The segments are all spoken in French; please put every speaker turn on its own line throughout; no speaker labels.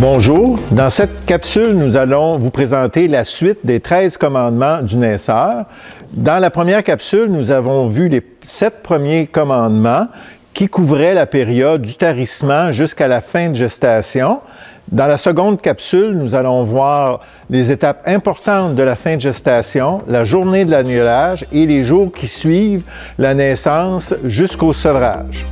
Bonjour, dans cette capsule, nous allons vous présenter la suite des 13 commandements du naisseur. Dans la première capsule, nous avons vu les 7 premiers commandements qui couvraient la période du tarissement jusqu'à la fin de gestation. Dans la seconde capsule, nous allons voir les étapes importantes de la fin de gestation, la journée de l'agnelage et les jours qui suivent la naissance jusqu'au sevrage.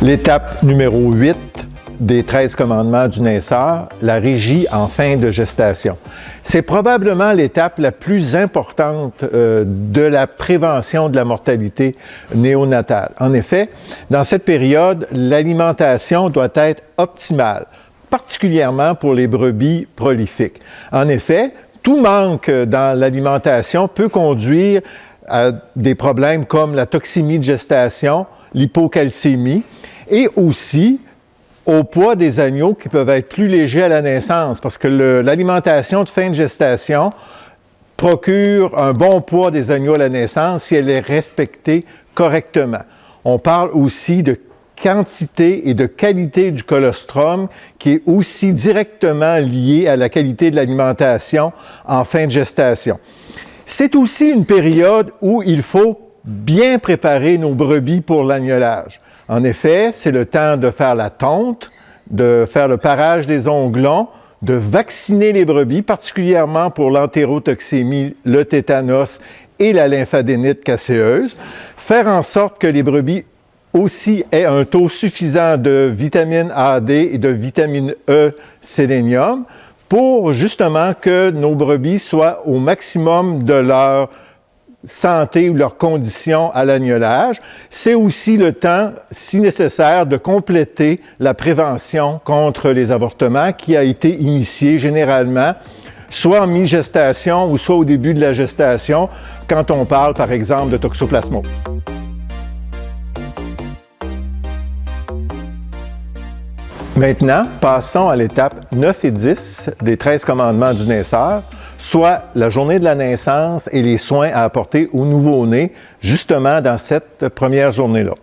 L'étape numéro 8 des 13 commandements du naisseur, la régie en fin de gestation. C'est probablement l'étape la plus importante de la prévention de la mortalité néonatale. En effet, dans cette période, l'alimentation doit être optimale, particulièrement pour les brebis prolifiques. En effet, tout manque dans l'alimentation peut conduire à des problèmes comme la toxémie de gestation, l'hypocalcémie et aussi au poids des agneaux qui peuvent être plus légers à la naissance parce que l'alimentation de fin de gestation procure un bon poids des agneaux à la naissance si elle est respectée correctement. On parle aussi de quantité et de qualité du colostrum qui est aussi directement lié à la qualité de l'alimentation en fin de gestation. C'est aussi une période où il faut bien préparer nos brebis pour l'agnelage. En effet, c'est le temps de faire la tonte, de faire le parage des onglons, de vacciner les brebis, particulièrement pour l'entérotoxémie, le tétanos et la lymphadénite caséeuse, faire en sorte que les brebis aussi aient un taux suffisant de vitamine AD et de vitamine E sélénium pour justement que nos brebis soient au maximum de leur santé ou leurs conditions à l'agnelage. C'est aussi le temps, si nécessaire, de compléter la prévention contre les avortements qui a été initiée généralement soit en mi-gestation ou soit au début de la gestation quand on parle, par exemple, de toxoplasmose. Maintenant, passons à l'étape 9 et 10 des 13 commandements du naisseur, soit la journée de la naissance et les soins à apporter au nouveau-né, justement dans cette première journée-là.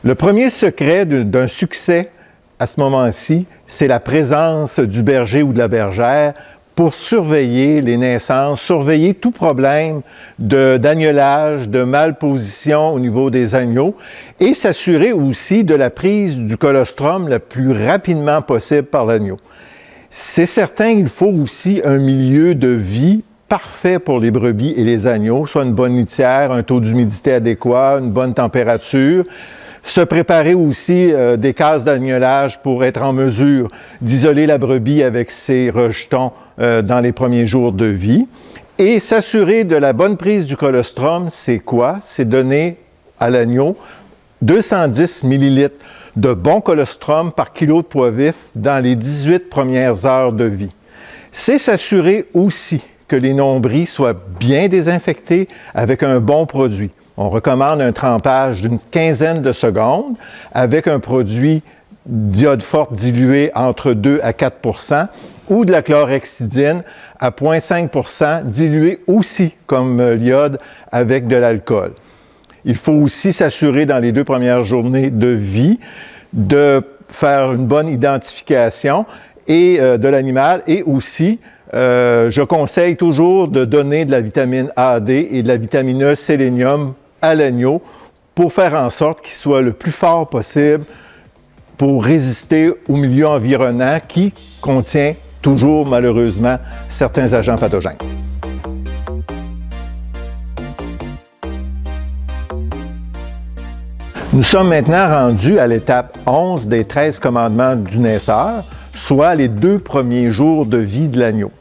Le premier secret d'un succès à ce moment-ci, c'est la présence du berger ou de la bergère pour surveiller les naissances, surveiller tout problème d'agnelage, de malposition au niveau des agneaux et s'assurer aussi de la prise du colostrum le plus rapidement possible par l'agneau. C'est certain qu'il faut aussi un milieu de vie parfait pour les brebis et les agneaux, soit une bonne litière, un taux d'humidité adéquat, une bonne température. Se préparer aussi des cases d'agnelage pour être en mesure d'isoler la brebis avec ses rejetons dans les premiers jours de vie. Et s'assurer de la bonne prise du colostrum, c'est quoi? C'est donner à l'agneau 210 ml de bon colostrum par kilo de poids vif dans les 18 premières heures de vie. C'est s'assurer aussi que les nombris soient bien désinfectés avec un bon produit. On recommande un trempage d'une quinzaine de secondes avec un produit d'iode forte dilué entre 2 à 4 % ou de la chlorhexidine à 0,5 % dilué aussi comme l'iode avec de l'alcool. Il faut aussi s'assurer dans les 2 premières journées de vie de faire une bonne identification de l'animal et aussi, je conseille toujours de donner de la vitamine AD et de la vitamine E sélénium à l'agneau pour faire en sorte qu'il soit le plus fort possible pour résister au milieu environnant qui contient toujours malheureusement certains agents pathogènes. Nous sommes maintenant rendus à l'étape 11 des 13 commandements du naisseur, soit les 2 premiers jours de vie de l'agneau.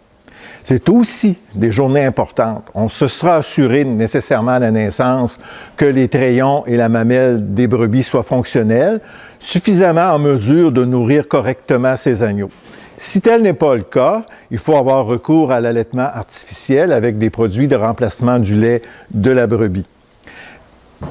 C'est aussi des journées importantes. On se sera assuré nécessairement à la naissance que les trayons et la mamelle des brebis soient fonctionnels, suffisamment en mesure de nourrir correctement ces agneaux. Si tel n'est pas le cas, il faut avoir recours à l'allaitement artificiel avec des produits de remplacement du lait de la brebis.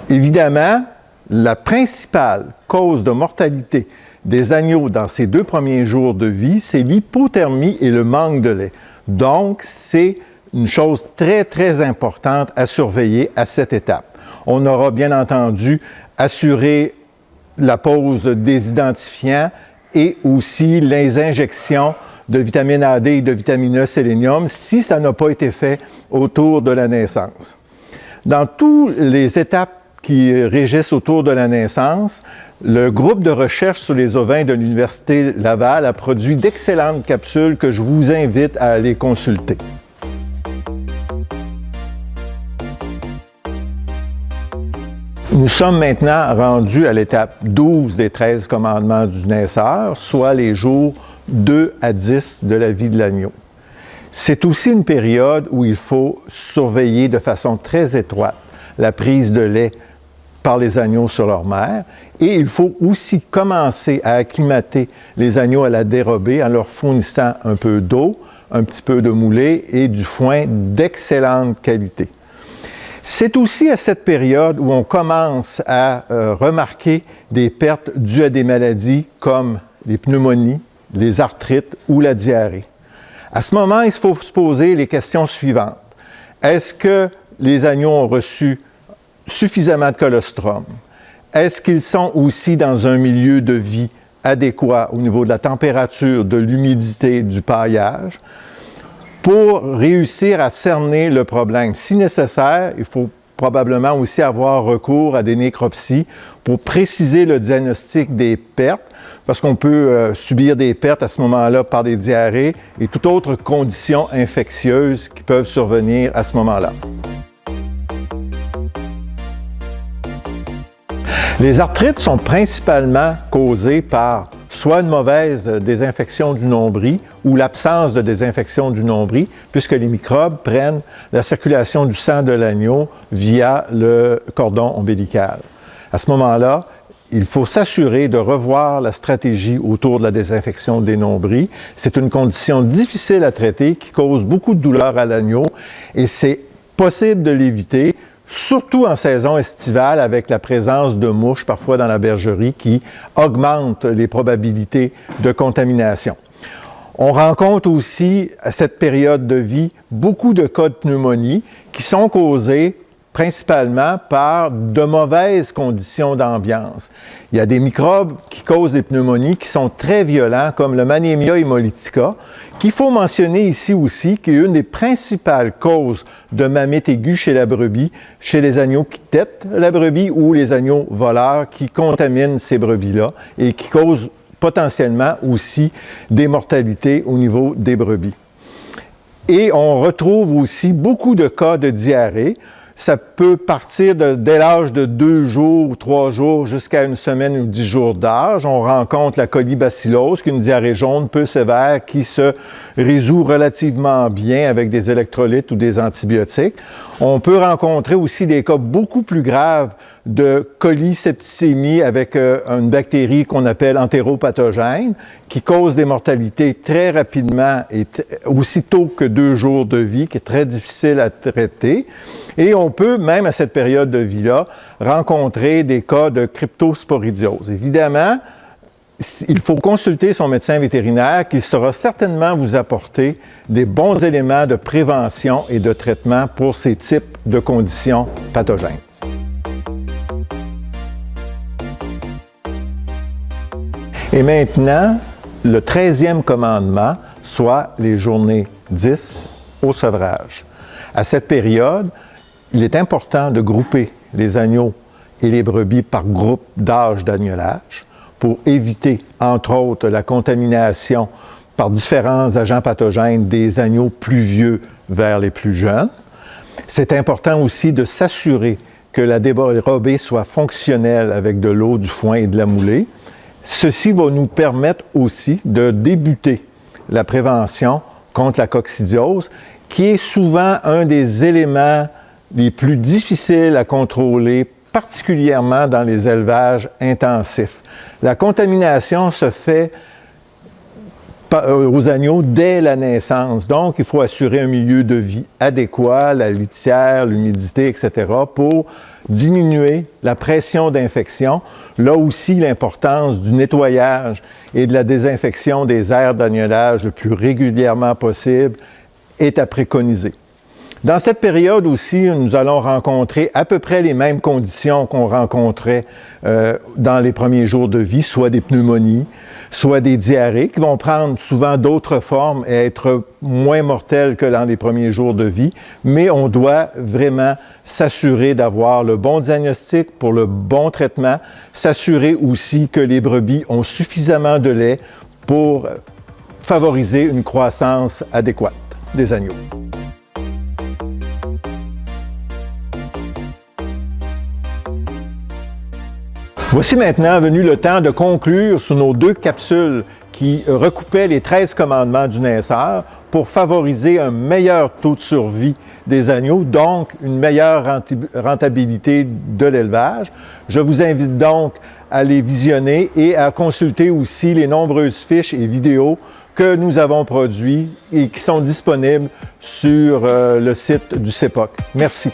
Évidemment, la principale cause de mortalité des agneaux dans ces 2 premiers jours de vie, c'est l'hypothermie et le manque de lait. Donc, c'est une chose très, très importante à surveiller à cette étape. On aura bien entendu assuré la pose des identifiants et aussi les injections de vitamine AD et de vitamine E sélénium si ça n'a pas été fait autour de la naissance. Dans toutes les étapes qui régissent autour de la naissance, le groupe de recherche sur les ovins de l'Université Laval a produit d'excellentes capsules que je vous invite à aller consulter. Nous sommes maintenant rendus à l'étape 12 des 13 commandements du naisseur, soit les jours 2 à 10 de la vie de l'agneau. C'est aussi une période où il faut surveiller de façon très étroite la prise de lait par les agneaux sur leur mère et il faut aussi commencer à acclimater les agneaux à la dérobée en leur fournissant un peu d'eau, un petit peu de moulée et du foin d'excellente qualité. C'est aussi à cette période où on commence à remarquer des pertes dues à des maladies comme les pneumonies, les arthrites ou la diarrhée. À ce moment, il faut se poser les questions suivantes. Est-ce que les agneaux ont reçu suffisamment de colostrum? Est-ce qu'ils sont aussi dans un milieu de vie adéquat au niveau de la température, de l'humidité, du paillage? Pour réussir à cerner le problème. Si nécessaire, il faut probablement aussi avoir recours à des nécropsies pour préciser le diagnostic des pertes, parce qu'on peut subir des pertes à ce moment-là par des diarrhées et toute autre condition infectieuse qui peuvent survenir à ce moment-là. Les arthrites sont principalement causées par soit une mauvaise désinfection du nombril ou l'absence de désinfection du nombril, puisque les microbes prennent la circulation du sang de l'agneau via le cordon ombilical. À ce moment-là, il faut s'assurer de revoir la stratégie autour de la désinfection des nombrils. C'est une condition difficile à traiter qui cause beaucoup de douleur à l'agneau et c'est possible de l'éviter, surtout en saison estivale avec la présence de mouches parfois dans la bergerie qui augmente les probabilités de contamination. On rencontre aussi à cette période de vie beaucoup de cas de pneumonie qui sont causés principalement par de mauvaises conditions d'ambiance. Il y a des microbes qui causent des pneumonies qui sont très violents, comme le Mannemia hemolytica, qu'il faut mentionner ici aussi, qui est une des principales causes de mamite aiguë chez la brebis, chez les agneaux qui têtent la brebis ou les agneaux voleurs qui contaminent ces brebis-là et qui causent potentiellement aussi des mortalités au niveau des brebis. Et on retrouve aussi beaucoup de cas de diarrhée. Ça peut partir dès l'âge de 2 jours ou 3 jours jusqu'à une semaine ou 10 jours d'âge. On rencontre la colibacillose, qui est une diarrhée jaune peu sévère qui se résout relativement bien avec des électrolytes ou des antibiotiques. On peut rencontrer aussi des cas beaucoup plus graves de colisepticémie avec une bactérie qu'on appelle entéropathogène qui cause des mortalités très rapidement et aussitôt que 2 jours de vie, qui est très difficile à traiter. Et on peut, même à cette période de vie-là, rencontrer des cas de cryptosporidiose. Évidemment, il faut consulter son médecin vétérinaire qui saura certainement vous apporter des bons éléments de prévention et de traitement pour ces types de conditions pathogènes. Et maintenant, le 13e commandement, soit les journées 10 au sevrage. À cette période, il est important de grouper les agneaux et les brebis par groupe d'âge d'agnelage pour éviter, entre autres, la contamination par différents agents pathogènes des agneaux plus vieux vers les plus jeunes. C'est important aussi de s'assurer que la dérobée soit fonctionnelle avec de l'eau, du foin et de la moulée. Ceci va nous permettre aussi de débuter la prévention contre la coccidiose, qui est souvent un des éléments les plus difficiles à contrôler, particulièrement dans les élevages intensifs. La contamination se fait aux agneaux dès la naissance. Donc, il faut assurer un milieu de vie adéquat, la litière, l'humidité, etc., pour diminuer la pression d'infection. Là aussi, l'importance du nettoyage et de la désinfection des aires d'agnelage le plus régulièrement possible est à préconiser. Dans cette période aussi, nous allons rencontrer à peu près les mêmes conditions qu'on rencontrait dans les premiers jours de vie, soit des pneumonies, soit des diarrhées qui vont prendre souvent d'autres formes et être moins mortelles que dans les premiers jours de vie, mais on doit vraiment s'assurer d'avoir le bon diagnostic pour le bon traitement, s'assurer aussi que les brebis ont suffisamment de lait pour favoriser une croissance adéquate des agneaux. Voici maintenant venu le temps de conclure sur nos 2 capsules qui recoupaient les 13 commandements du naisseur pour favoriser un meilleur taux de survie des agneaux, donc une meilleure rentabilité de l'élevage. Je vous invite donc à les visionner et à consulter aussi les nombreuses fiches et vidéos que nous avons produites et qui sont disponibles sur le site du CEPOC. Merci.